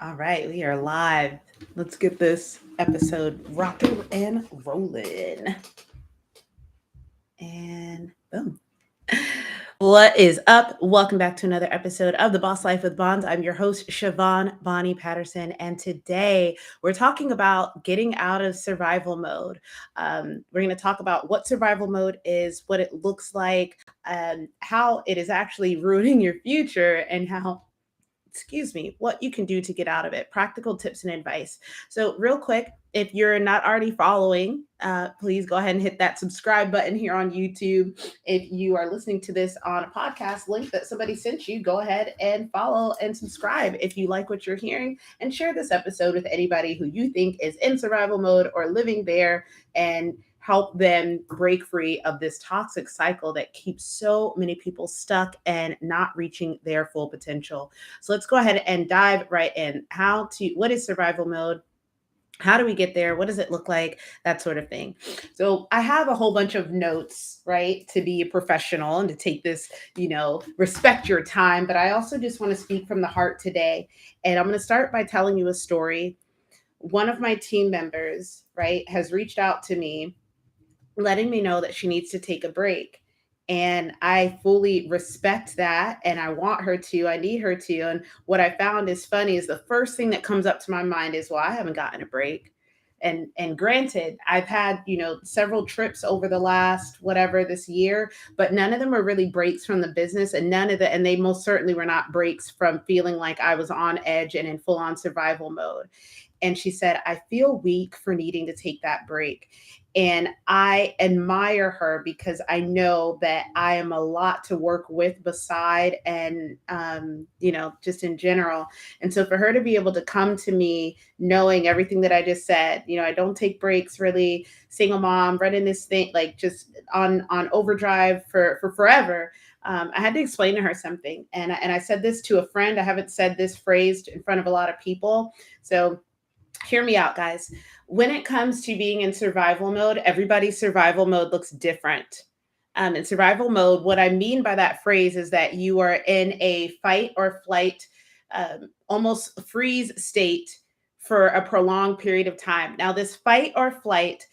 All right, we are live. Let's get this episode rocking and rolling. And boom. What is up? Welcome back to another episode of The Boss Life with Bonds. I'm your host, Siobhan Bonnie Patterson. And today we're talking about getting out of survival mode. We're going to talk about what survival mode is, what it looks like, how it is actually ruining your future, and how what you can do to get out of it, practical tips and advice. So, real quick, if you're not already following, please go ahead and hit that subscribe button here on YouTube. If you are listening to this on a podcast link that somebody sent you, go ahead and follow and subscribe if you like what you're hearing, and share this episode with anybody who you think is in survival mode or living there, and help them break free of this toxic cycle that keeps so many people stuck and not reaching their full potential. So let's go ahead and dive right in. What is survival mode? How do we get there? What does it look like? That sort of thing. So I have a whole bunch of notes, right, to be a professional and to take this, respect your time. But I also just want to speak from the heart today. And I'm going to start by telling you a story. One of my team members, right, has reached out to me letting me know that she needs to take a break. And I fully respect that. And I want her to, I need her to. And what I found is funny is the first thing that comes up to my mind is, well, I haven't gotten a break. And granted, I've had, several trips over the last whatever this year, but none of them are really breaks from the business, and and they most certainly were not breaks from feeling like I was on edge and in full on survival mode. And she said, I feel weak for needing to take that break. And I admire her because I know that I am a lot to work with beside and, just in general. And so for her to be able to come to me knowing everything that I just said, I don't take breaks really, single mom, running this thing, like just on overdrive for forever. I had to explain to her something. And I said this to a friend. I haven't said this phrase in front of a lot of people. So hear me out, guys. When it comes to being in survival mode, everybody's survival mode looks different. In survival mode, what I mean by that phrase is that you are in a fight or flight, almost freeze state for a prolonged period of time. Now, this fight or flight,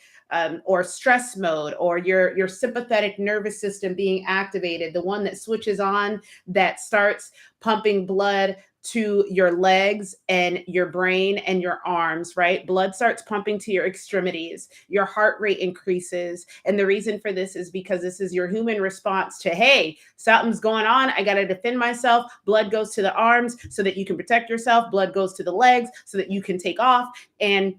or stress mode, or your sympathetic nervous system being activated, the one that switches on, that starts pumping blood to your legs and your brain and your arms, right? Blood starts pumping to your extremities. Your heart rate increases. And the reason for this is because this is your human response to, hey, something's going on. I got to defend myself. Blood goes to the arms so that you can protect yourself. Blood goes to the legs so that you can take off. And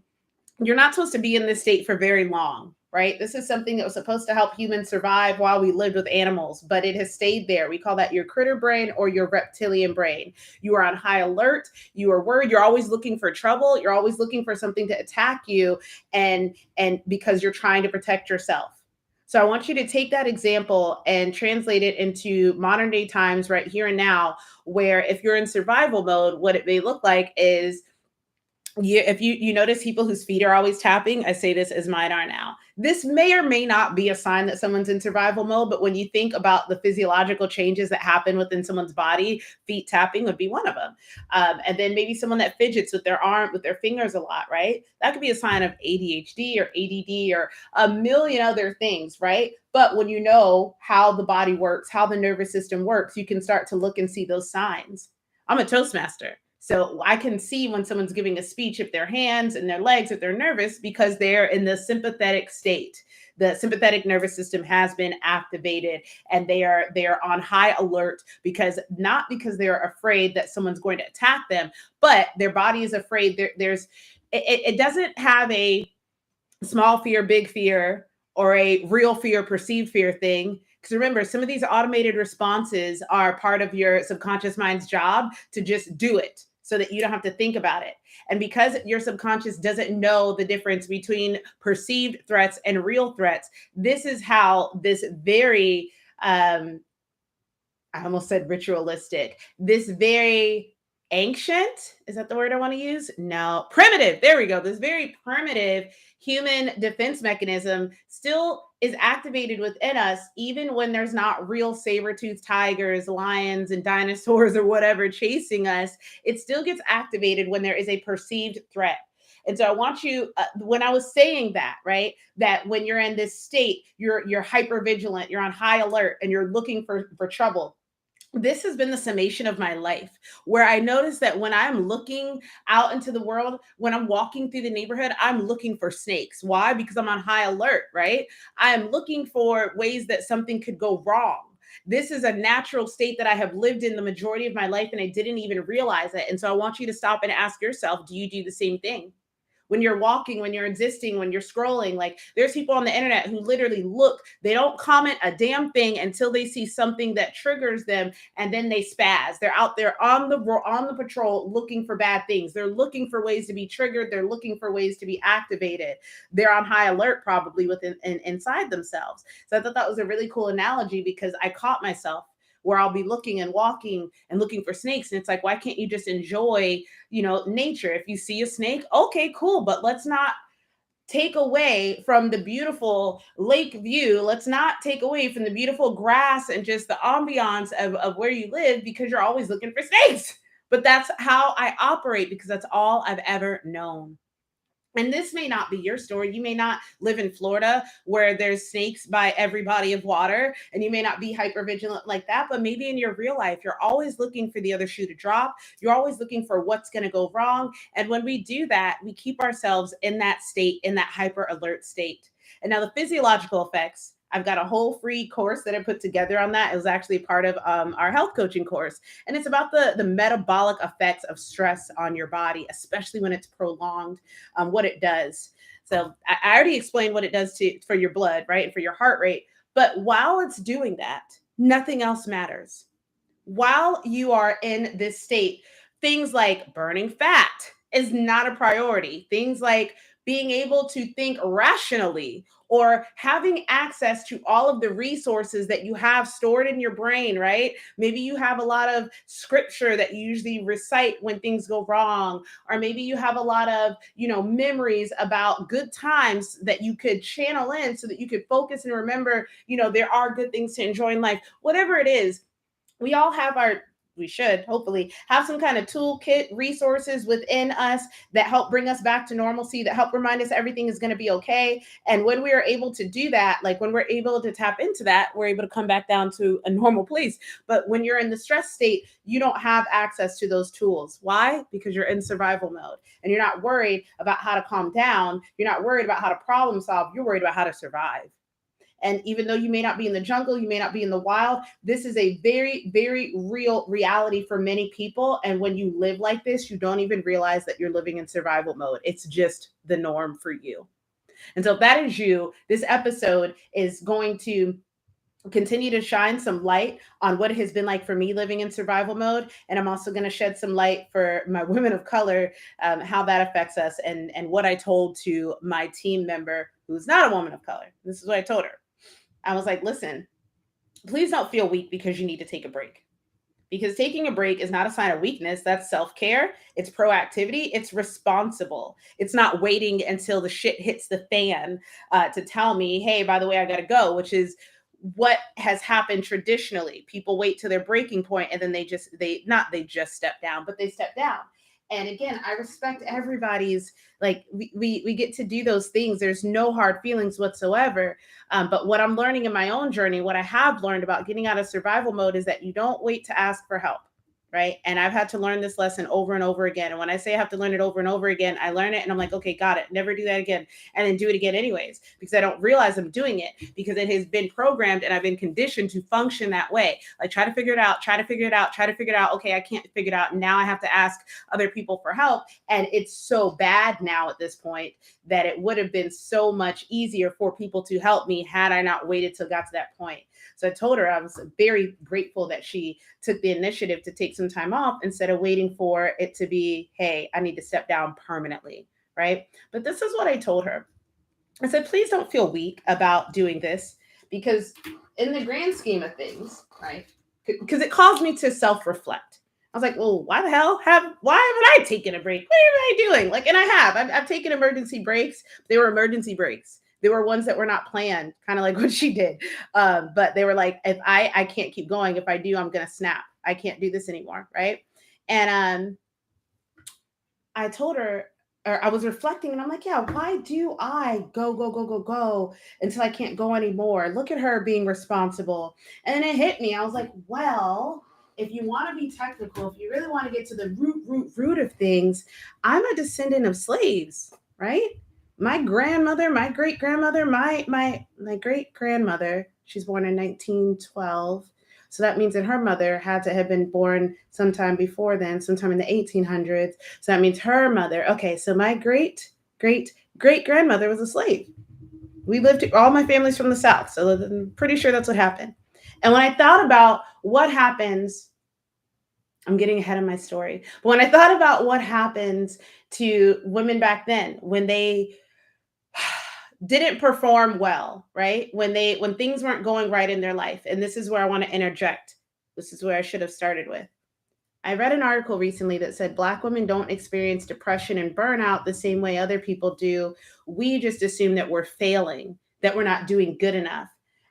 you're not supposed to be in this state for very long, right? This is something that was supposed to help humans survive while we lived with animals, but it has stayed there. We call that your critter brain or your reptilian brain. You are on high alert. You are worried. You're always looking for trouble. You're always looking for something to attack you, and because you're trying to protect yourself. So I want you to take that example and translate it into modern day times right here and now, where if you're in survival mode, what it may look like is, if you notice people whose feet are always tapping, I say this as mine are now. This may or may not be a sign that someone's in survival mode, but when you think about the physiological changes that happen within someone's body, feet tapping would be one of them. And then maybe someone that fidgets with their arm, with their fingers a lot, right? That could be a sign of ADHD or ADD or a million other things, right? But when you know how the body works, how the nervous system works, you can start to look and see those signs. I'm a Toastmaster. So I can see when someone's giving a speech, if their hands and their legs, if they're nervous, because they're in the sympathetic state. The sympathetic nervous system has been activated, and they are on high alert, because not because they're afraid that someone's going to attack them, but their body is afraid. It doesn't have a small fear, big fear, or a real fear, perceived fear thing. Because remember, some of these automated responses are part of your subconscious mind's job to just do it so that you don't have to think about it. And because your subconscious doesn't know the difference between perceived threats and real threats, this is how this very, I almost said ritualistic, this very ancient, is that the word I want to use? No, primitive. There we go. This very primitive human defense mechanism still is activated within us, even when there's not real saber-toothed tigers, lions, and dinosaurs or whatever chasing us. It still gets activated when there is a perceived threat. And so I want you, when I was saying that, right, that when you're in this state, you're hyper vigilant, you're on high alert, and you're looking for trouble. This has been the summation of my life, where I notice that when I'm looking out into the world, when I'm walking through the neighborhood, I'm looking for snakes. Why? Because I'm on high alert, right? I'm looking for ways that something could go wrong. This is a natural state that I have lived in the majority of my life and I didn't even realize it. And so I want you to stop and ask yourself, do you do the same thing? When you're walking, when you're existing, when you're scrolling. Like there's people on the internet who literally look, they don't comment a damn thing until they see something that triggers them and then they spaz. They're out there on the patrol looking for bad things. They're looking for ways to be triggered. They're looking for ways to be activated. They're on high alert probably inside themselves. So I thought that was a really cool analogy because I caught myself where I'll be looking and walking and looking for snakes. And it's like, why can't you just enjoy, nature? If you see a snake, okay, cool. But let's not take away from the beautiful lake view. Let's not take away from the beautiful grass and just the ambiance of where you live because you're always looking for snakes. But that's how I operate because that's all I've ever known. And this may not be your story. You may not live in Florida where there's snakes by every body of water, and you may not be hyper vigilant like that. But maybe in your real life, you're always looking for the other shoe to drop. You're always looking for what's going to go wrong. And when we do that, we keep ourselves in that state, in that hyper alert state. And now the physiological effects. I've got a whole free course that I put together on that. It was actually part of our health coaching course. And it's about the metabolic effects of stress on your body, especially when it's prolonged, what it does. So I already explained what it does for your blood, right? And for your heart rate. But while it's doing that, nothing else matters. While you are in this state, things like burning fat is not a priority. Things like being able to think rationally or having access to all of the resources that you have stored in your brain, right? Maybe you have a lot of scripture that you usually recite when things go wrong, or maybe you have a lot of, memories about good times that you could channel in so that you could focus and remember, there are good things to enjoy in life. Whatever it is, we all have we should hopefully have some kind of toolkit resources within us that help bring us back to normalcy, that help remind us everything is going to be okay. And when we are able to do that, like when we're able to tap into that, we're able to come back down to a normal place. But when you're in the stress state, you don't have access to those tools. Why? Because you're in survival mode and you're not worried about how to calm down. You're not worried about how to problem solve. You're worried about how to survive. And even though you may not be in the jungle, you may not be in the wild, this is a very, very real reality for many people. And when you live like this, you don't even realize that you're living in survival mode. It's just the norm for you. And so if that is you, this episode is going to continue to shine some light on what it has been like for me living in survival mode. And I'm also going to shed some light for my women of color, how that affects us and what I told to my team member who's not a woman of color. This is what I told her. I was like, listen, please don't feel weak because you need to take a break. Because taking a break is not a sign of weakness. That's self-care. It's proactivity. It's responsible. It's not waiting until the shit hits the fan to tell me, hey, by the way, I got to go, which is what has happened traditionally. People wait to their breaking point and then they just step down, but they step down. And again, I respect everybody's, like, we get to do those things. There's no hard feelings whatsoever. But what I'm learning in my own journey, what I have learned about getting out of survival mode is that you don't wait to ask for help. Right. And I've had to learn this lesson over and over again. And when I say I have to learn it over and over again, I learn it and I'm like, okay, got it. Never do that again. And then do it again anyways, because I don't realize I'm doing it because it has been programmed and I've been conditioned to function that way. Like try to figure it out, try to figure it out, try to figure it out. Okay, I can't figure it out. And now I have to ask other people for help. And it's so bad now at this point that it would have been so much easier for people to help me had I not waited till it got to that point. So I told her I was very grateful that she took the initiative to take some time off instead of waiting for it to be, hey, I need to step down permanently, right? But this is what I told her. I said, please don't feel weak about doing this because in the grand scheme of things, right? Because it caused me to self-reflect. I was like, well, why haven't I taken a break? What am I doing? Like, and I've taken emergency breaks. They were emergency breaks. They were ones that were not planned, kind of like what she did. But they were like, if I can't keep going. If I do, I'm gonna snap. I can't do this anymore, right? And I told her, or I was reflecting, and I'm like, yeah, why do I go until I can't go anymore? Look at her being responsible. And then it hit me. I was like, well, if you want to be technical, if you really want to get to the root of things, I'm a descendant of slaves, right? My grandmother, my great grandmother, my great grandmother, she's born in 1912. So that means that her mother had to have been born sometime before then, sometime in the 1800s. So that means her mother. Okay, so my great grandmother was a slave. We lived, all my family's from the South. So I'm pretty sure that's what happened. And when I thought about what happens, I'm getting ahead of my story. But when I thought about what happens to women back then, when they didn't perform well, right? When things weren't going right in their life. And this is where I want to interject. This is where I should have started with. I read an article recently that said Black women don't experience depression and burnout the same way other people do. We just assume that we're failing, that we're not doing good enough.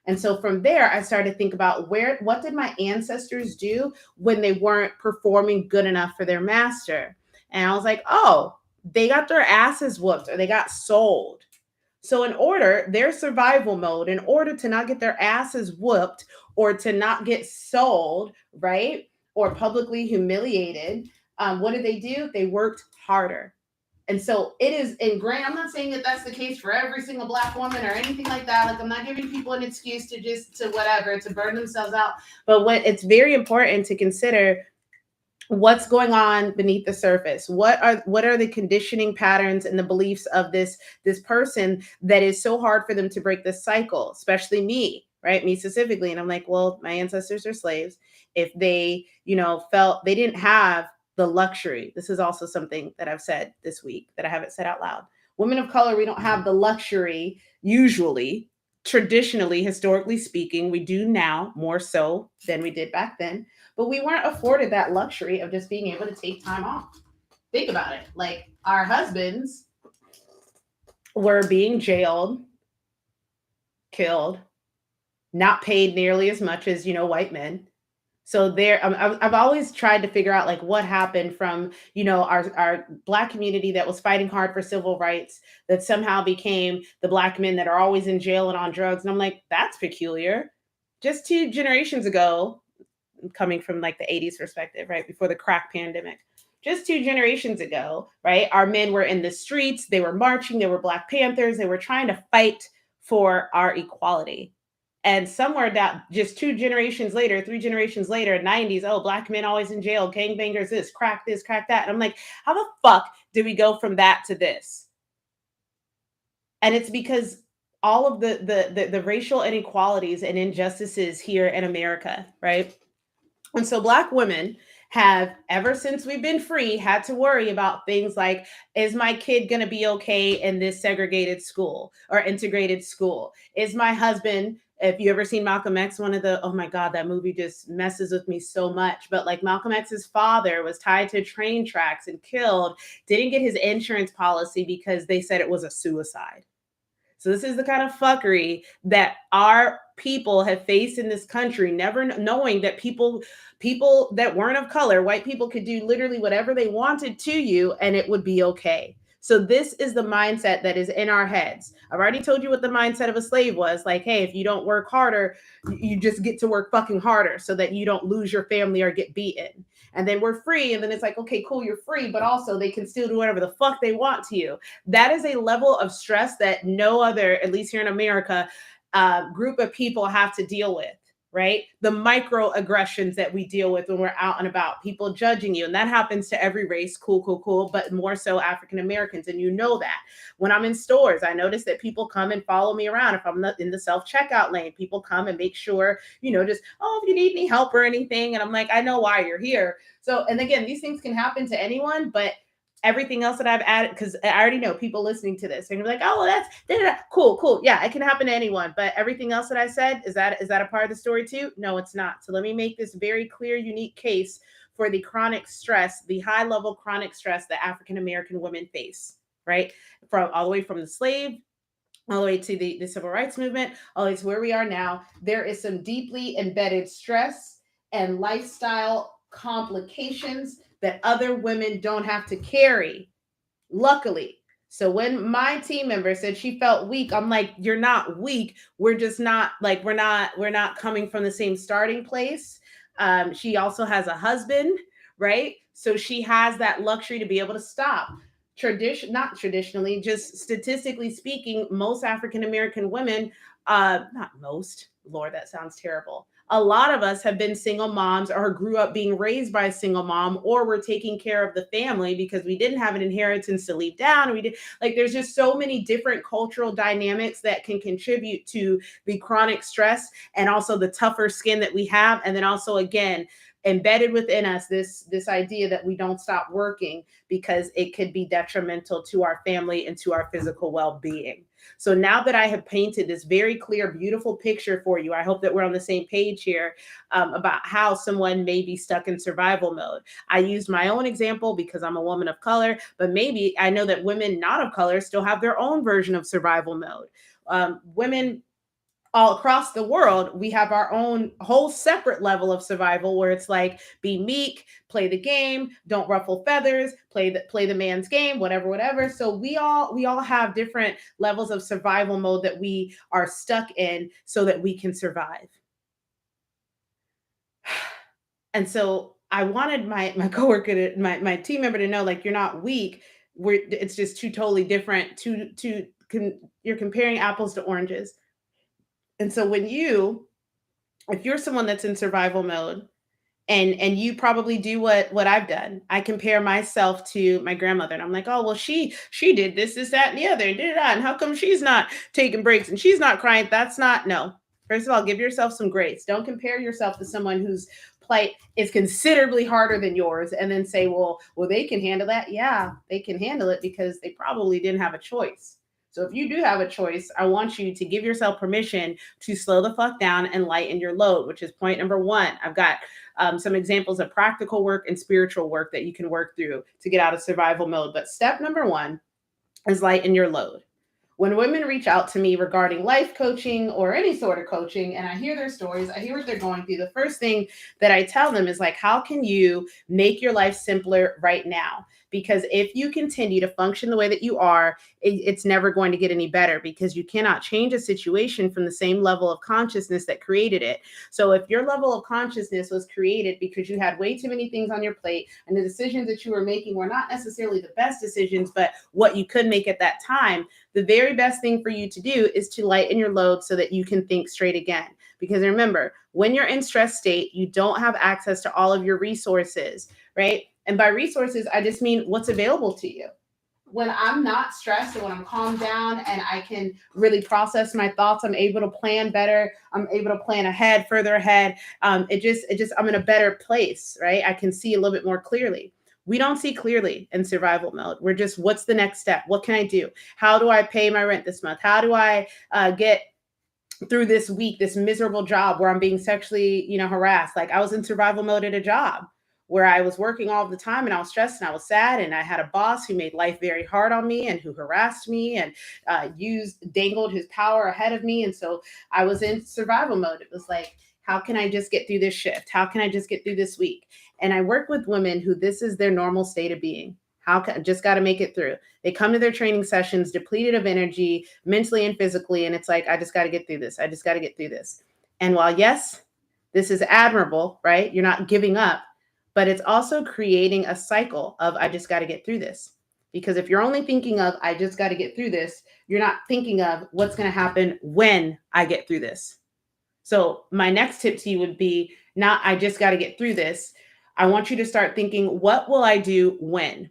And so from there, I started to think about what did my ancestors do when they weren't performing good enough for their master? And I was like, oh, they got their asses whooped or they got sold. So their survival mode, in order to not get their asses whooped or to not get sold, right? Or publicly humiliated, what did they do? They worked harder. And so it is, and Grant, I'm not saying that that's the case for every single Black woman or anything like that. Like, I'm not giving people an excuse to whatever, to burn themselves out. But what it's very important to consider what's going on beneath the surface. What are the conditioning patterns and the beliefs of this person that is so hard for them to break this cycle, especially me, right? Me specifically. And I'm like, well, my ancestors are slaves. If they, felt they didn't have the luxury. This is also something that I've said this week that I haven't said out loud. Women of color, we don't have the luxury usually, traditionally, historically speaking. We do now more so than we did back then, but we weren't afforded that luxury of just being able to take time off. Think about it. Like, our husbands were being jailed, killed, not paid nearly as much as, white men. So there, I've always tried to figure out like what happened from, our Black community that was fighting hard for civil rights, that somehow became the Black men that are always in jail and on drugs. And I'm like, that's peculiar. Just 2 generations ago, coming from like the 80s perspective, right? Before the crack pandemic. Just 2 generations ago, right? Our men were in the streets, they were marching, they were Black Panthers, they were trying to fight for our equality. And somewhere down, just 2 generations later, 3 generations later, 90s, oh, Black men always in jail, gangbangers, this, crack that. And I'm like, how the fuck did we go from that to this? And it's because all of the racial inequalities and injustices here in America, right? And so Black women have, ever since we've been free, had to worry about things like, is my kid going to be okay in this segregated school or integrated school? Is my husband, if you ever seen Malcolm X, oh my God, that movie just messes with me so much. But like, Malcolm X's father was tied to train tracks and killed, didn't get his insurance policy because they said it was a suicide. So this is the kind of fuckery that our people have faced in this country, never knowing that people that weren't of color, white people, could do literally whatever they wanted to you and it would be okay. So this is the mindset that is in our heads. I've already told you what the mindset of a slave was. Like, hey, if you don't work harder, you just get to work fucking harder so that you don't lose your family or get beaten. And then we're free. And then it's like, okay, cool, you're free, but also they can still do whatever the fuck they want to you. That is a level of stress that no other, at least here in America, group of people have to deal with, right? The microaggressions that we deal with when we're out and about, people judging you. And that happens to every race, cool, but more so African Americans. And you know that. When I'm in stores, I notice that people come and follow me around. If I'm not in the self-checkout lane, people come and make sure, just, oh, if you need any help or anything. And I'm like, I know why you're here. So, and again, these things can happen to anyone, but everything else that I've added, because I already know people listening to this and you're like, oh, well, that's cool. Yeah, it can happen to anyone. But everything else that I said, is that a part of the story too? No, it's not. So let me make this very clear, unique case for the chronic stress, the high level chronic stress that African American women face, right? From all the way from the slave all the way to the civil rights movement, all the way to where we are now, there is some deeply embedded stress and lifestyle complications that other women don't have to carry, luckily. So when my team member said she felt weak, I'm like, you're not weak. We're just not like we're not coming from the same starting place. She also has a husband, right? So she has that luxury to be able to stop. Not traditionally, just statistically speaking, most African American women, not most, Lord, that sounds terrible. A lot of us have been single moms or grew up being raised by a single mom, or we're taking care of the family because we didn't have an inheritance to leave down. We did like there's just so many different cultural dynamics that can contribute to the chronic stress and also the tougher skin that we have. And then also again, embedded within us this idea that we don't stop working because it could be detrimental to our family and to our physical well-being. So now that I have painted this very clear, beautiful picture for you, I hope that we're on the same page here about how someone may be stuck in survival mode. I used my own example because I'm a woman of color, but maybe I know that women not of color still have their own version of survival mode. Women all across the world, we have our own whole separate level of survival where it's like be meek, play the game, don't ruffle feathers, play the man's game, whatever. So we all have different levels of survival mode that we are stuck in so that we can survive. And so I wanted my coworker my team member to know, like, you're not weak. It's just two totally different, you're comparing apples to oranges. And so if you're someone that's in survival mode, and you probably do what I've done. I compare myself to my grandmother, and I'm like, oh well, she did this, that, and the other, and did that, and how come she's not taking breaks and she's not crying? That's not no. First of all, give yourself some grace. Don't compare yourself to someone whose plight is considerably harder than yours, and then say, well, they can handle that. Yeah, they can handle it because they probably didn't have a choice. So if you do have a choice, I want you to give yourself permission to slow the fuck down and lighten your load, which is point number one. I've got some examples of practical work and spiritual work that you can work through to get out of survival mode. But step number one is lighten your load. When women reach out to me regarding life coaching or any sort of coaching, and I hear their stories, I hear what they're going through, the first thing that I tell them is like, how can you make your life simpler right now? Because if you continue to function the way that you are, it's never going to get any better because you cannot change a situation from the same level of consciousness that created it. So if your level of consciousness was created because you had way too many things on your plate and the decisions that you were making were not necessarily the best decisions, but what you could make at that time, the very best thing for you to do is to lighten your load so that you can think straight again. Because remember, when you're in stress state, you don't have access to all of your resources, right? And by resources, I just mean what's available to you. When I'm not stressed and when I'm calmed down and I can really process my thoughts, I'm able to plan better. I'm able to plan ahead, further ahead. I'm in a better place, right? I can see a little bit more clearly. We don't see clearly in survival mode. We're just, what's the next step? What can I do? How do I pay my rent this month? How do I get through this week, this miserable job where I'm being sexually, harassed? Like I was in survival mode at a job where I was working all the time and I was stressed and I was sad and I had a boss who made life very hard on me and who harassed me and dangled his power ahead of me. And so I was in survival mode. It was like, how can I just get through this shift? How can I just get through this week? And I work with women who this is their normal state of being. Just got to make it through. They come to their training sessions depleted of energy, mentally and physically. And it's like, I just got to get through this. I just got to get through this. And while, yes, this is admirable, right? You're not giving up, but it's also creating a cycle of, I just got to get through this. Because if you're only thinking of, I just got to get through this, you're not thinking of what's going to happen when I get through this. So my next tip to you would be not, I just got to get through this. I want you to start thinking, what will I do when?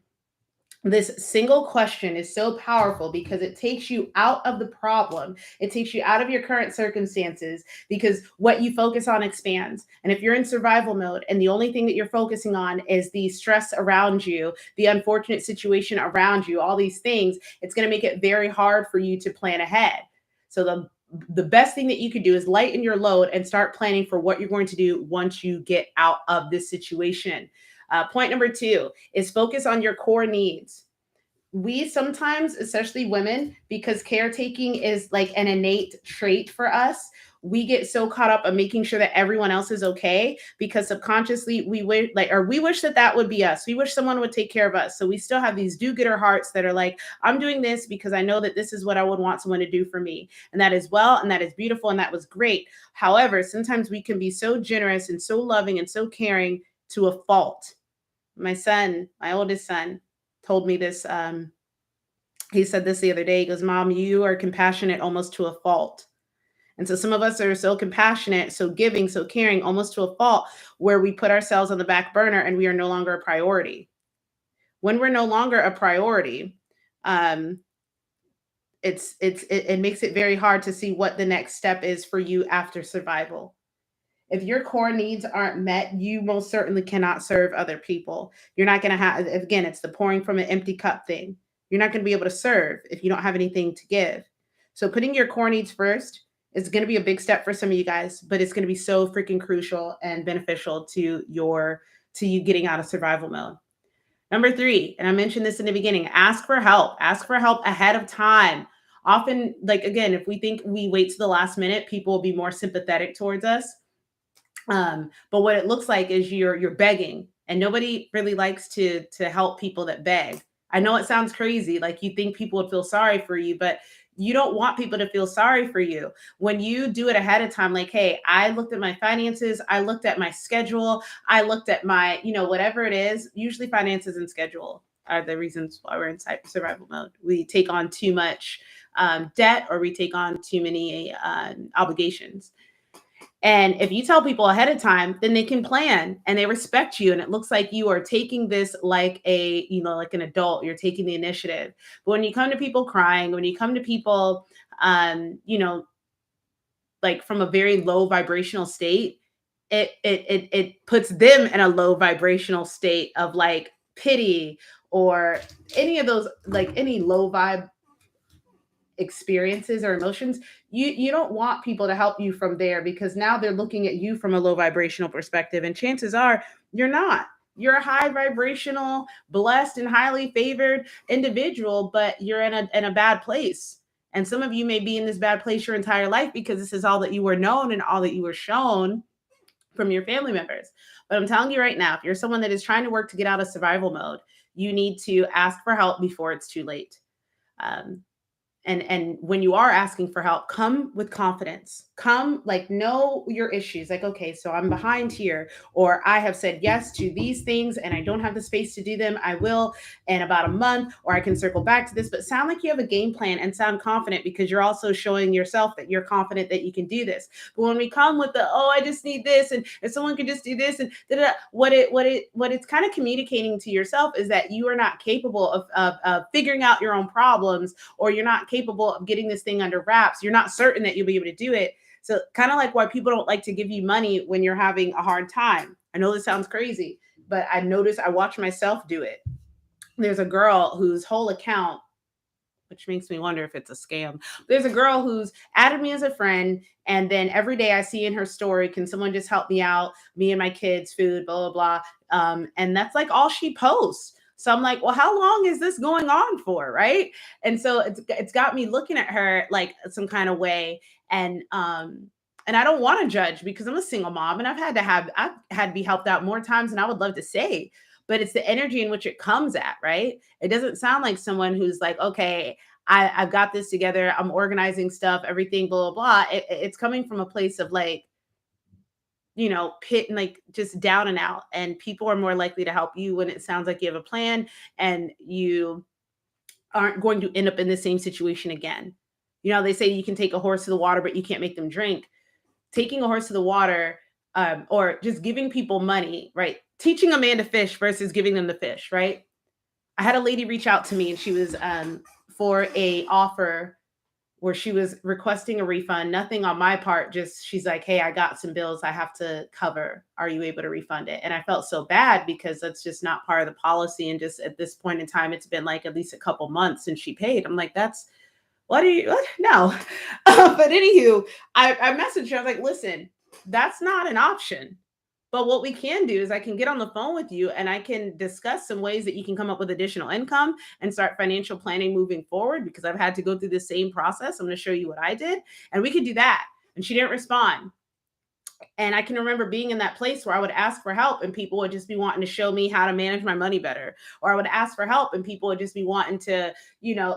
This single question is so powerful because it takes you out of the problem. It takes you out of your current circumstances because what you focus on expands. And if you're in survival mode and the only thing that you're focusing on is the stress around you, the unfortunate situation around you, all these things, it's going to make it very hard for you to plan ahead. So the best thing that you could do is lighten your load and start planning for what you're going to do once you get out of this situation. Point number two is focus on your core needs. We sometimes, especially women, because caretaking is like an innate trait for us, we get so caught up on making sure that everyone else is okay because subconsciously we wish like or we wish that that would be us. We wish someone would take care of us. So we still have these do-gooder hearts that are like, I'm doing this because I know that this is what I would want someone to do for me. And that is well, and that is beautiful, and that was great. However, sometimes we can be so generous and so loving and so caring to a fault. My son, my oldest son, told me this. He said this the other day. He goes, Mom, you are compassionate almost to a fault. And so some of us are so compassionate, so giving, so caring, almost to a fault, where we put ourselves on the back burner and we are no longer a priority. When we're no longer a priority, um, it makes it very hard to see what the next step is for you after survival. If your core needs aren't met, you most certainly cannot serve other people. You're not going to have, again, it's the pouring from an empty cup thing. You're not going to be able to serve if you don't have anything to give. So putting your core needs first is going to be a big step for some of you guys, but it's going to be so freaking crucial and beneficial to you getting out of survival mode. Number three, and I mentioned this in the beginning, ask for help. Ask for help ahead of time. Often, like again, if we think we wait to the last minute, people will be more sympathetic towards us. But what it looks like is you're begging, and nobody really likes to help people that beg. I know it sounds crazy, like you think people would feel sorry for you, but you don't want people to feel sorry for you. When you do it ahead of time, like, hey, I looked at my finances, I looked at my schedule, I looked at my, whatever it is. Usually finances and schedule are the reasons why we're in survival mode. We take on too much debt, or we take on too many obligations. And if you tell people ahead of time, then they can plan and they respect you. And it looks like you are taking this like like an adult, you're taking the initiative. But when you come to people crying, when you come to people, like from a very low vibrational state, it puts them in a low vibrational state of like pity or any of those, like any low vibe experiences or emotions. You don't want people to help you from there, because now they're looking at you from a low vibrational perspective, and chances are you're not. You're a high vibrational, blessed and highly favored individual, but you're in a bad place. And some of you may be in this bad place your entire life because this is all that you were known and all that you were shown from your family members. But I'm telling you right now, if you're someone that is trying to work to get out of survival mode, you need to ask for help before it's too late. um, and when you are asking for help, come with confidence. Come, like, know your issues, like, okay, so I'm behind here, or I have said yes to these things and I don't have the space to do them. I will in about a month, or I can circle back to this. But sound like you have a game plan and sound confident, because you're also showing yourself that you're confident that you can do this. But when we come with the, oh, I just need this, and if someone could just do this, and da-da-da, what it's kind of communicating to yourself is that you are not capable of figuring out your own problems, or you're not capable of getting this thing under wraps. You're not certain that you'll be able to do it. So kind of like why people don't like to give you money when you're having a hard time. I know this sounds crazy, but I watch myself do it. There's a girl whose whole account, which makes me wonder if it's a scam. There's a girl who's added me as a friend, and then every day I see in her story, can someone just help me out, me and my kids, food, blah, blah, blah. And that's like all she posts. So I'm like, well, how long is this going on for? Right. And so it's got me looking at her like some kind of way. And I don't want to judge, because I'm a single mom, and I've had to be helped out more times than I would love to say. But it's the energy in which it comes at, right? It doesn't sound like someone who's like, okay, I've got this together, I'm organizing stuff, everything, blah, blah, blah. It's coming from a place of like, pit and like just down and out. And people are more likely to help you when it sounds like you have a plan and you aren't going to end up in the same situation again. They say you can take a horse to the water, but you can't make them drink. Taking a horse to the water, or just giving people money, right? Teaching a man to fish versus giving them the fish, right? I had a lady reach out to me, and she was for a offer where she was requesting a refund. Nothing on my part, just she's like, hey, I got some bills I have to cover. Are you able to refund it? And I felt so bad, because that's just not part of the policy. And just at this point in time, it's been like at least a couple months since she paid. I'm like, what? No. But anywho, I messaged her. I was like, listen, that's not an option. But what we can do is I can get on the phone with you and I can discuss some ways that you can come up with additional income and start financial planning moving forward, because I've had to go through the same process. I'm going to show you what I did, and we could do that. And she didn't respond. And I can remember being in that place where I would ask for help and people would just be wanting to show me how to manage my money better. Or I would ask for help and people would just be wanting to,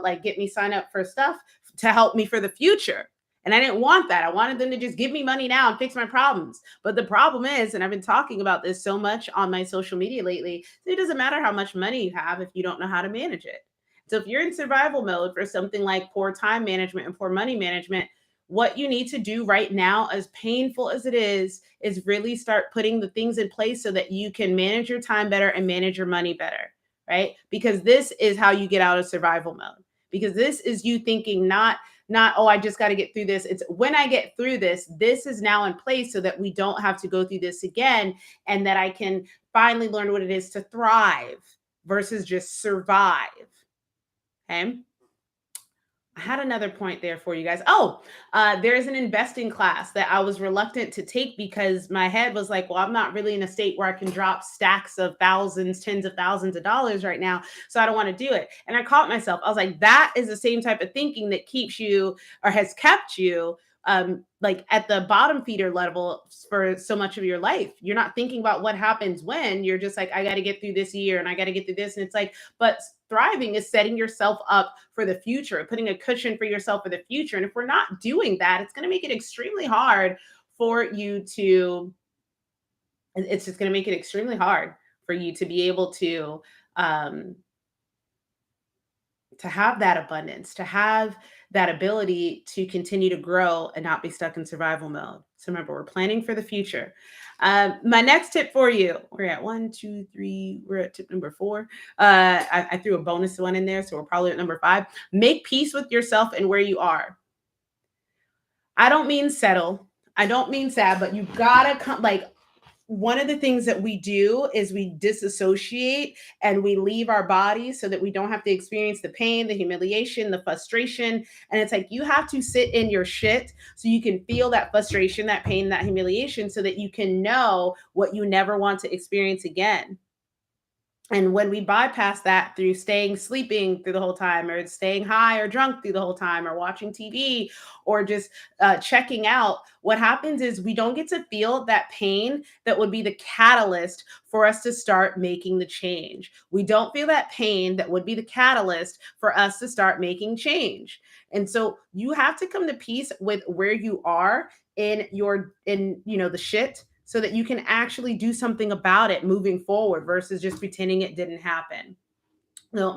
like get me sign up for stuff to help me for the future. And I didn't want that. I wanted them to just give me money now and fix my problems. But the problem is, and I've been talking about this so much on my social media lately, it doesn't matter how much money you have if you don't know how to manage it. So if you're in survival mode for something like poor time management and poor money management, what you need to do right now, as painful as it is really start putting the things in place so that you can manage your time better and manage your money better, right? Because this is how you get out of survival mode. Because this is you thinking not oh, I just got to get through this. It's when I get through this, this is now in place so that we don't have to go through this again, and that I can finally learn what it is to thrive versus just survive. Okay? I had another point there for you guys. Oh, there's an investing class that I was reluctant to take because my head was like, well, I'm not really in a state where I can drop stacks of thousands, tens of thousands of dollars right now. So I don't want to do it. And I caught myself. I was like, that is the same type of thinking that keeps you or has kept you like at the bottom feeder level for so much of your life. You're not thinking about what happens when you're just like, I got to get through this year and I got to get through this. And it's like, but thriving is setting yourself up for the future, putting a cushion for yourself for the future. And if we're not doing that, it's going to make it extremely hard for you to, it's just going to make it extremely hard for you to be able to have that abundance, to have that ability to continue to grow and not be stuck in survival mode. So remember, we're planning for the future. My next tip for you, we're at 1, 2, 3, we're at tip number 4. I threw a bonus one in there, so we're probably at number 5. Make peace with yourself and where you are. I don't mean settle. I don't mean sad, but you gotta come like, one of the things that we do is we disassociate and we leave our bodies so that we don't have to experience the pain, the humiliation, the frustration. And it's like you have to sit in your shit so you can feel that frustration, that pain, that humiliation, so that you can know what you never want to experience again. And when we bypass that through sleeping through the whole time, or staying high or drunk through the whole time, or watching TV, or just checking out, what happens is we don't get to feel that pain that would be the catalyst for us to start making the change. We don't feel that pain that would be the catalyst for us to start making change. And so you have to come to peace with where you are in the shit, so that you can actually do something about it moving forward versus just pretending it didn't happen.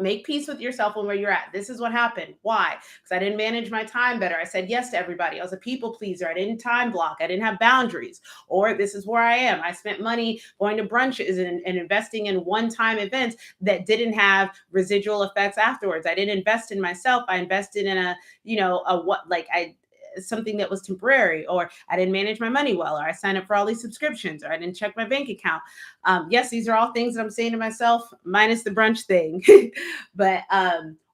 Make peace with yourself and where you're at. This is what happened. Why? Because I didn't manage my time better. I said yes to everybody. I was a people pleaser. I didn't time block. I didn't have boundaries. Or this is where I am. I spent money going to brunches and investing in one-time events that didn't have residual effects afterwards. I didn't invest in myself. I invested in something that was temporary, or I didn't manage my money well, or I signed up for all these subscriptions, or I didn't check my bank account. Yes, these are all things that I'm saying to myself, minus the brunch thing. But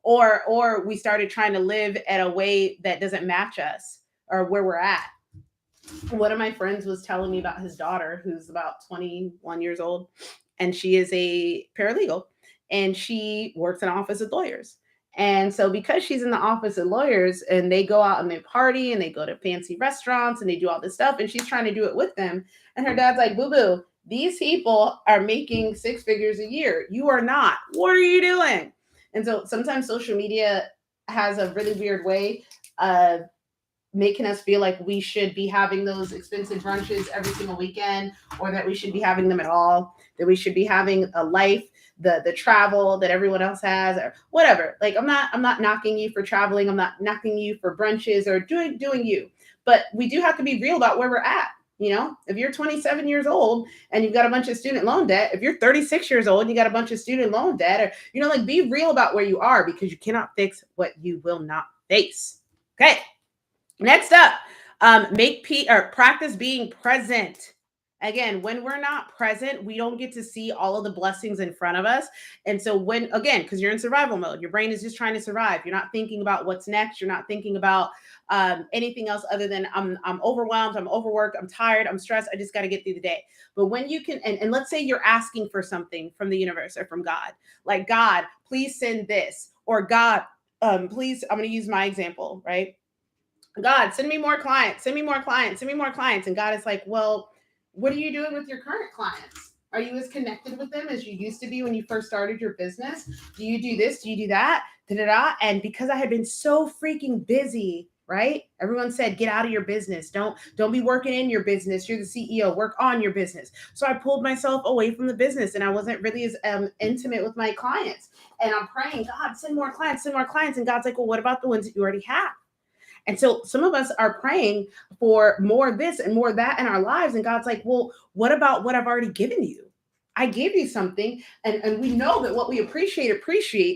or we started trying to live at a way that doesn't match us or where we're at. One of my friends was telling me about his daughter, who's about 21 years old, and she is a paralegal, and she works in an office of lawyers. And so, because she's in the office of lawyers and they go out and they party and they go to fancy restaurants and they do all this stuff, and she's trying to do it with them. And her dad's like, boo boo, these people are making 6 figures a year. You are not. What are you doing? And so, sometimes social media has a really weird way of making us feel like we should be having those expensive brunches every single weekend, or that we should be having them at all, that we should be having a life, the travel that everyone else has, or whatever. Like, I'm not knocking you for traveling. I'm not knocking you for brunches or doing you. But we do have to be real about where we're at. If you're 27 years old and you've got a bunch of student loan debt, if you're 36 years old and you got a bunch of student loan debt, or, be real about where you are, because you cannot fix what you will not face. Okay. Next up, practice being present. Again, when we're not present, we don't get to see all of the blessings in front of us. And so when, again, because you're in survival mode, your brain is just trying to survive. You're not thinking about what's next. You're not thinking about anything else other than I'm overwhelmed, I'm overworked, I'm tired, I'm stressed, I just got to get through the day. But when you can, and let's say you're asking for something from the universe or from God, like, God, please send this, or God, please, I'm going to use my example, right? God, send me more clients, send me more clients, send me more clients. And God is like, well, what are you doing with your current clients? Are you as connected with them as you used to be when you first started your business? Do you do this? Do you do that? Da da da. And because I had been so freaking busy, right? Everyone said, get out of your business. Don't be working in your business. You're the CEO. Work on your business. So I pulled myself away from the business, and I wasn't really as intimate with my clients. And I'm praying, God, send more clients, send more clients. And God's like, well, what about the ones that you already have? And so some of us are praying for more of this and more of that in our lives. And God's like, well, what about what I've already given you? I gave you something, and we know that what we appreciate.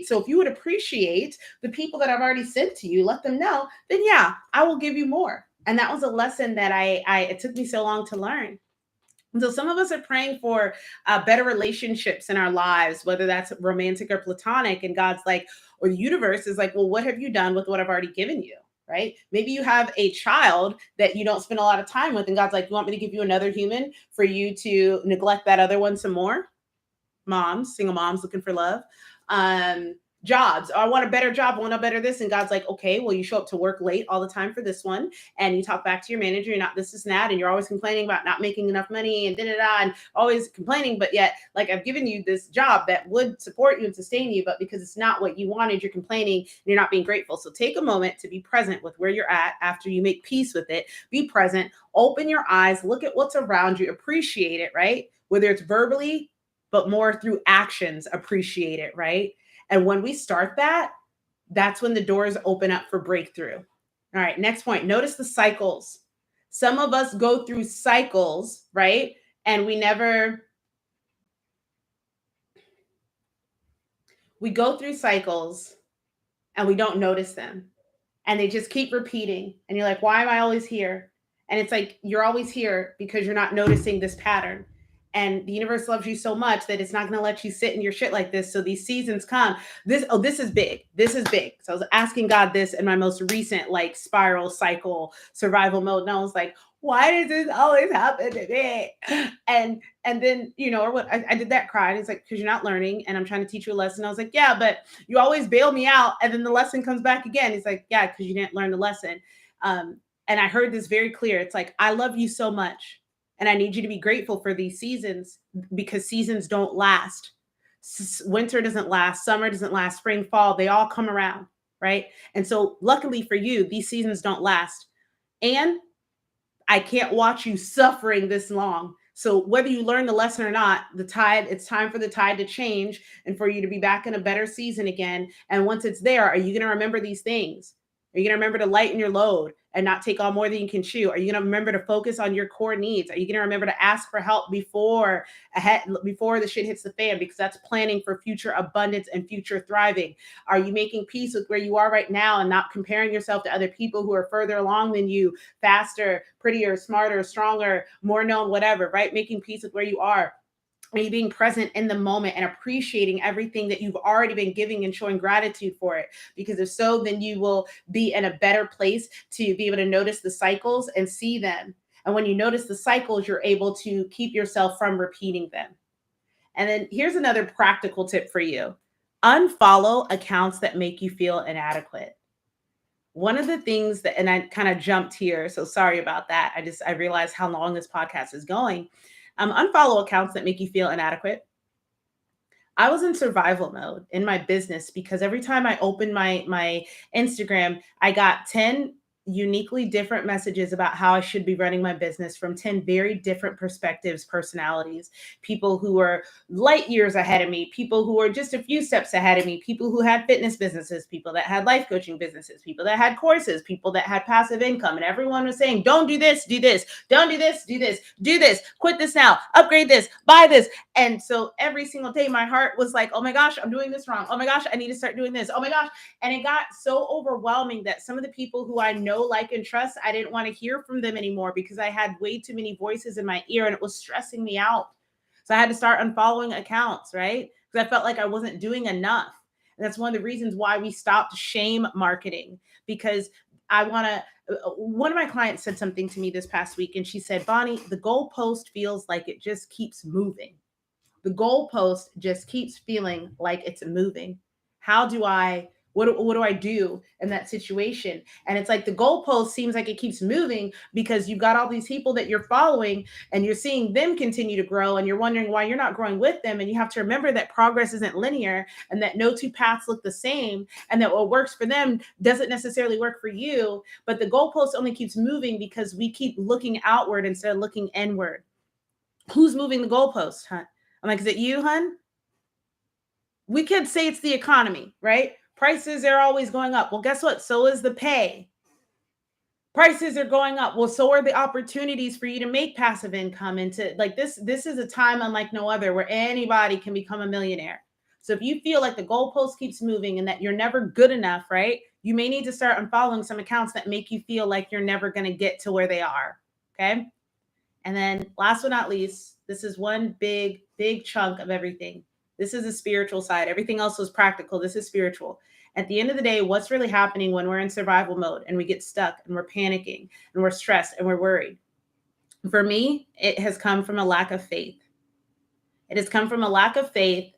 So if you would appreciate the people that I've already sent to you, let them know, then yeah, I will give you more. And that was a lesson that it took me so long to learn. And so some of us are praying for better relationships in our lives, whether that's romantic or platonic. And God's like, or the universe is like, well, what have you done with what I've already given you? Right? Maybe you have a child that you don't spend a lot of time with, and God's like, you want me to give you another human for you to neglect that other one some more? Moms, single moms looking for love. Um, Jobs. Oh, I want a better job. I want a better this. And God's like, okay, well, you show up to work late all the time for this one. And you talk back to your manager, you're not this, and that. And you're always complaining about not making enough money and da da da, and always complaining. But yet, like, I've given you this job that would support you and sustain you, but because it's not what you wanted, you're complaining and you're not being grateful. So take a moment to be present with where you're at after you make peace with it. Be present, open your eyes, look at what's around you, appreciate it, right? Whether it's verbally, but more through actions, appreciate it, right? And when we start that, that's when the doors open up for breakthrough. All right, next point. Notice the cycles. Some of us go through cycles, right? And we go through cycles and we don't notice them. And they just keep repeating. And you're like, why am I always here? And it's like, you're always here because you're not noticing this pattern. And the universe loves you so much that it's not going to let you sit in your shit like this. So these seasons come. This is big. This is big. So I was asking God this in my most recent like spiral cycle survival mode. And I was like, why does this always happen to me? And then, or what I did that cry. And it's like, because you're not learning and I'm trying to teach you a lesson. I was like, yeah, but you always bail me out. And then the lesson comes back again. He's like, yeah, because you didn't learn the lesson. And I heard this very clear. It's like, I love you so much. And I need you to be grateful for these seasons because seasons don't last. Winter doesn't last, summer doesn't last, spring, fall, they all come around, right? And so luckily for you, these seasons don't last. And I can't watch you suffering this long. So whether you learn the lesson or not, it's time for the tide to change and for you to be back in a better season again. And once it's there, are you going to remember these things? Are you going to remember to lighten your load and not take on more than you can chew? Are you going to remember to focus on your core needs? Are you going to remember to ask for help before the shit hits the fan? Because that's planning for future abundance and future thriving. Are you making peace with where you are right now and not comparing yourself to other people who are further along than you, faster, prettier, smarter, stronger, more known, whatever, right? Making peace with where you are. Are you being present in the moment and appreciating everything that you've already been giving and showing gratitude for it? Because if so, then you will be in a better place to be able to notice the cycles and see them. And when you notice the cycles, you're able to keep yourself from repeating them. And then here's another practical tip for you. Unfollow accounts that make you feel inadequate. One of the things that, and I kind of jumped here, so sorry about that. I realized how long this podcast is going. Unfollow accounts that make you feel inadequate. I was in survival mode in my business because every time I opened my Instagram, I got 10 uniquely different messages about how I should be running my business from 10 very different perspectives, personalities, people who were light years ahead of me, people who were just a few steps ahead of me, people who had fitness businesses, people that had life coaching businesses, people that had courses, people that had passive income. And everyone was saying, don't do this, do this, don't do this, do this, do this, quit this now, upgrade this, buy this. And so every single day, my heart was like, oh my gosh, I'm doing this wrong. Oh my gosh, I need to start doing this. Oh my gosh. And it got so overwhelming that some of the people who I know know, like, and trust, I didn't want to hear from them anymore because I had way too many voices in my ear and it was stressing me out. So I had to start unfollowing accounts, right? Because I felt like I wasn't doing enough. And that's one of the reasons why we stopped shame marketing, because I want to. One of my clients said something to me this past week, and she said, Bonnie, the goalpost feels like it just keeps moving. The goalpost just keeps feeling like it's moving. How do I, what do I do in that situation? And it's like the goalpost seems like it keeps moving because you've got all these people that you're following and you're seeing them continue to grow and you're wondering why you're not growing with them. And you have to remember that progress isn't linear and that no two paths look the same and that what works for them doesn't necessarily work for you. But the goalpost only keeps moving because we keep looking outward instead of looking inward. Who's moving the goalpost, huh? I'm like, is it you, hun? We could say it's the economy, right? Prices are always going up. Well, guess what? So is the pay. Prices are going up. Well, so are the opportunities for you to make passive income into like this is a time unlike no other where anybody can become a millionaire. So if you feel like the goalpost keeps moving and that you're never good enough, right? You may need to start unfollowing some accounts that make you feel like you're never going to get to where they are. Okay? And then last but not least, this is one big chunk of everything. This is the spiritual side. Everything else was practical. This is spiritual. At the end of the day, what's really happening when we're in survival mode and we get stuck and we're panicking and we're stressed and we're worried? For me, it has come from a lack of faith. It has come from a lack of faith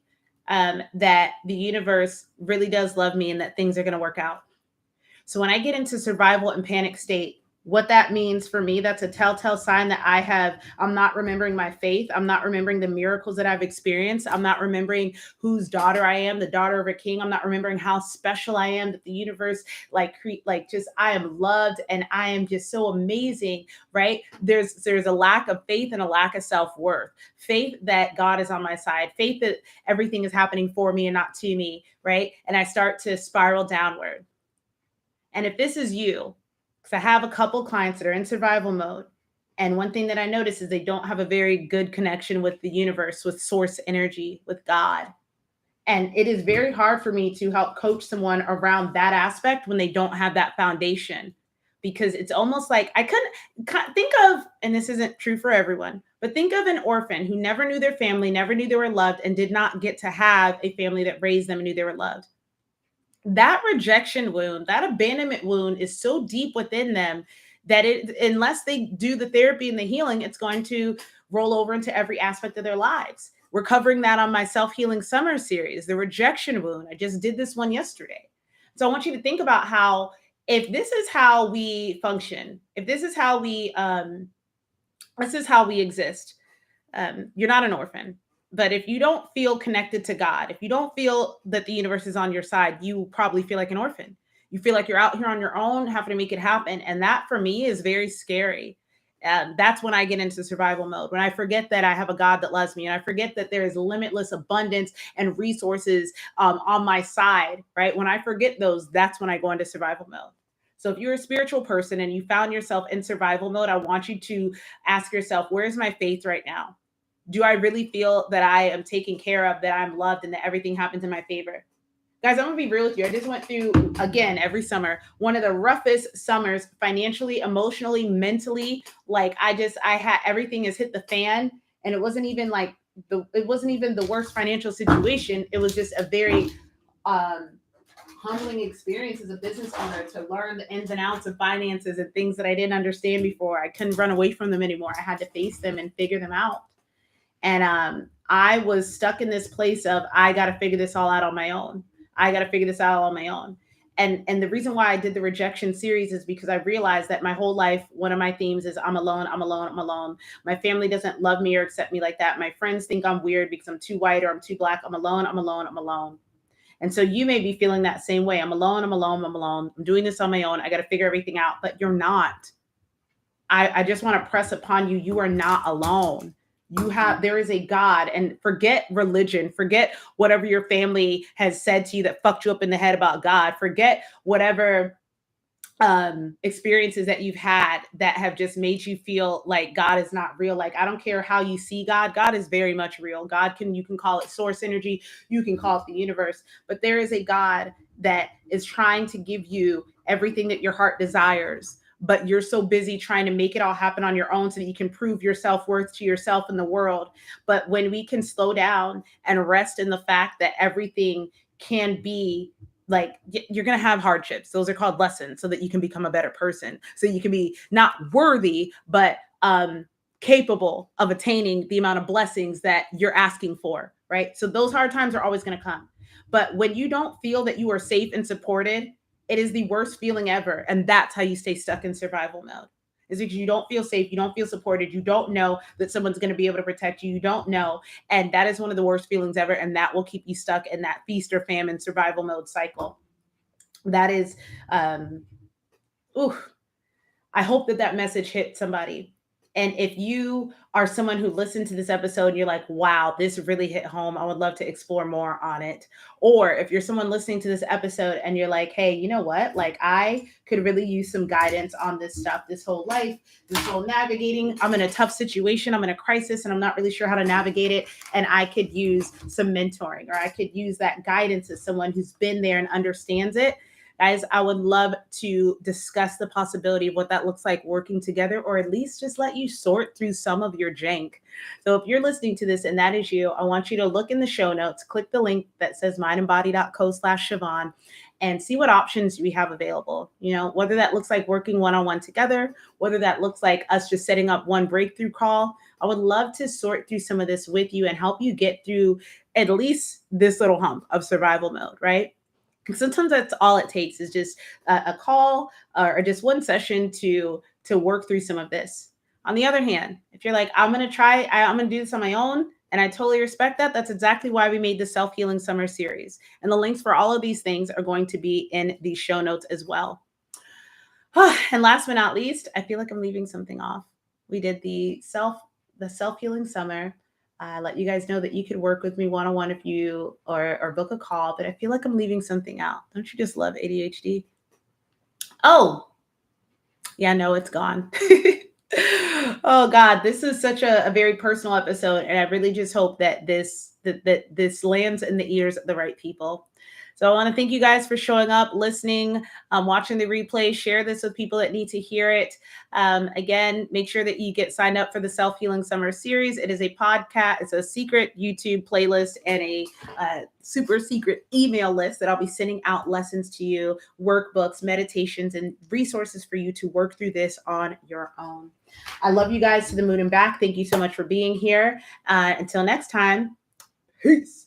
that the universe really does love me and that things are going to work out. So when I get into survival and panic state, what that means for me, that's a telltale sign that I'm not remembering my faith. I'm not remembering the miracles that I've experienced. I'm not remembering whose daughter I am, the daughter of a king. I'm not remembering how special I am, that the universe, I am loved and I am just so amazing, right? There's a lack of faith and a lack of self-worth. Faith that God is on my side, faith that everything is happening for me and not to me, right? And I start to spiral downward. And if this is you, because I have a couple clients that are in survival mode, and one thing that I notice is they don't have a very good connection with the universe, with source energy, with God. And it is very hard for me to help coach someone around that aspect when they don't have that foundation. Because it's almost like I couldn't think of, and this isn't true for everyone, but think of an orphan who never knew their family, never knew they were loved, and did not get to have a family that raised them and knew they were loved. That rejection wound, that abandonment wound is so deep within them that unless they do the therapy and the healing, it's going to roll over into every aspect of their lives. We're covering that on my self-healing summer series, the rejection wound. I just did this one yesterday. So I want you to think about how, if this is how we function, if this is how we exist, you're not an orphan. But if you don't feel connected to God, if you don't feel that the universe is on your side, you probably feel like an orphan. You feel like you're out here on your own, having to make it happen. And that for me is very scary. That's when I get into survival mode, when I forget that I have a God that loves me and I forget that there is limitless abundance and resources on my side, right? When I forget those, that's when I go into survival mode. So if you're a spiritual person and you found yourself in survival mode, I want you to ask yourself, where's my faith right now? Do I really feel that I am taken care of, that I'm loved, and that everything happens in my favor? Guys, I'm gonna be real with you. I just went through, again, every summer, one of the roughest summers financially, emotionally, mentally. Like I had, everything has hit the fan, and it wasn't even the worst financial situation. It was just a very humbling experience as a business owner to learn the ins and outs of finances and things that I didn't understand before. I couldn't run away from them anymore. I had to face them and figure them out. And I was stuck in this place of, I got to figure this all out on my own. I got to figure this out on my own. And the reason why I did the rejection series is because I realized that my whole life, one of my themes is I'm alone, I'm alone, I'm alone. My family doesn't love me or accept me like that. My friends think I'm weird because I'm too white or I'm too black. I'm alone, I'm alone, I'm alone. And so you may be feeling that same way. I'm alone, I'm alone, I'm alone. I'm doing this on my own. I got to figure everything out, but you're not. I just want to press upon you. You are not alone. There is a God, and forget religion, forget whatever your family has said to you that fucked you up in the head about God, forget whatever experiences that you've had that have just made you feel like God is not real. Like, I don't care how you see God is very much real. You can call it source energy, you can call it the universe, but there is a God that is trying to give you everything that your heart desires, but you're so busy trying to make it all happen on your own so that you can prove your self-worth to yourself and the world. But when we can slow down and rest in the fact that everything can be like, you're going to have hardships. Those are called lessons so that you can become a better person. So you can be not worthy, but capable of attaining the amount of blessings that you're asking for, right? So those hard times are always going to come. But when you don't feel that you are safe and supported, it is the worst feeling ever. And that's how you stay stuck in survival mode. Is because you don't feel safe, you don't feel supported, you don't know that someone's going to be able to protect you, you don't know. And that is one of the worst feelings ever. And that will keep you stuck in that feast or famine survival mode cycle. That is, I hope that that message hit somebody. And if you are someone who listened to this episode and you're like, wow, this really hit home, I would love to explore more on it. Or if you're someone listening to this episode and you're like, hey, you know what? Like, I could really use some guidance on this stuff, this whole life, this whole navigating. I'm in a tough situation, I'm in a crisis, and I'm not really sure how to navigate it. And I could use some mentoring, or I could use that guidance as someone who's been there and understands it. Guys, I would love to discuss the possibility of what that looks like working together, or at least just let you sort through some of your jank. So if you're listening to this and that is you, I want you to look in the show notes, click the link that says mindandbody.co/Siobhan, and see what options we have available. You know, whether that looks like working one-on-one together, whether that looks like us just setting up one breakthrough call. I would love to sort through some of this with you and help you get through at least this little hump of survival mode, right? Sometimes that's all it takes, is just a call or just one session to work through some of this. On the other hand, if you're like, I'm going to do this on my own, and I totally respect that. That's exactly why we made the Self-Healing Summer Series. And the links for all of these things are going to be in the show notes as well. And last but not least, I feel like I'm leaving something off. We did the Self-Healing Summer. Let you guys know that you could work with me one-on-one if you or book a call, but I feel like I'm leaving something out. Don't you just love ADHD? Oh, yeah, no, it's gone. Oh God, this is such a very personal episode, and I really just hope that this lands in the ears of the right people. So I want to thank you guys for showing up, listening, watching the replay. Share this with people that need to hear it. Again, make sure that you get signed up for the Self-Healing Summer Series. It is a podcast. It's a secret YouTube playlist and a super secret email list that I'll be sending out lessons to you, workbooks, meditations, and resources for you to work through this on your own. I love you guys to the moon and back. Thank you so much for being here. Until next time, peace.